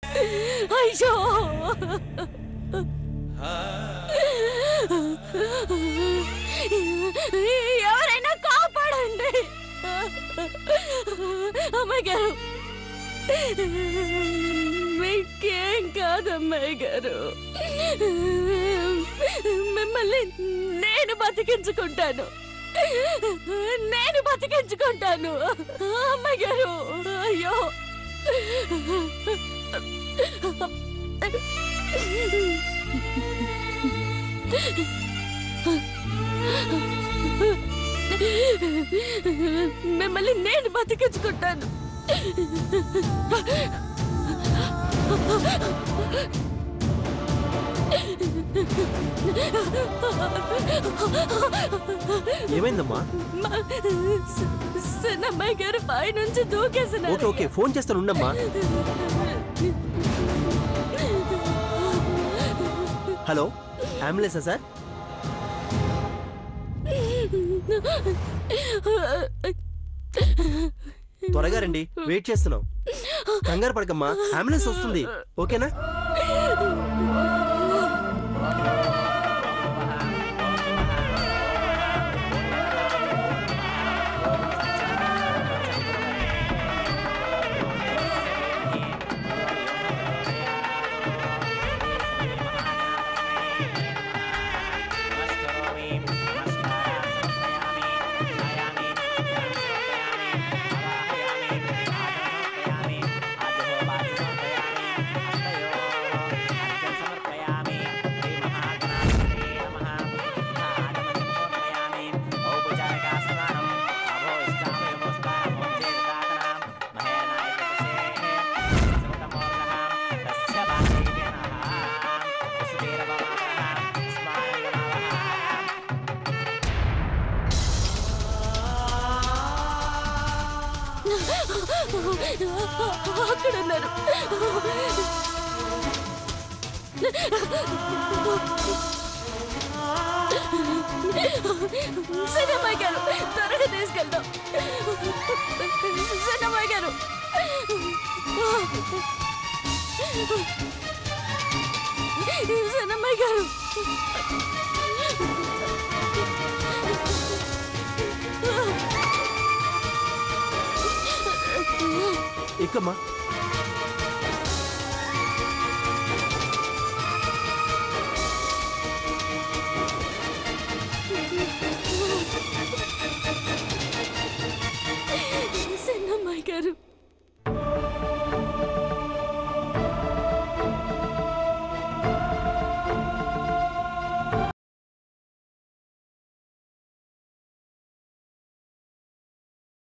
అయ్యో ఎవరైనా కాపాడండి అమ్మాయి గారు. మీకేం కాదు అమ్మాయి గారు, మిమ్మల్ని నేను బతికించుకుంటాను, నేను బతికించుకుంటాను అమ్మాయి గారు. అయ్యో మిమ్మల్ని నేను బతికించుకుంటాను. ఏమైందమ్మా? సన్నమ్మాయి గారు పైనుంచి దూకేసినారు. ఓకే ఓకే, ఫోన్ చేస్తాను ఉండమ్మా. హలో, అంబులెన్సా సార్? త్వరగా రండి, వెయిట్ చేస్తున్నాం. కంగారు పడకమ్మా, అంబులెన్స్ వస్తుంది. ఓకేనా? అక్కడ ఉన్నారు. సన్నమ్మాయి గారు త్వరగా తీసుకెళ్దాం. సన్నమ్మాయి గారు, సన్నమ్మాయి గారు, ఎక్కమ్మా.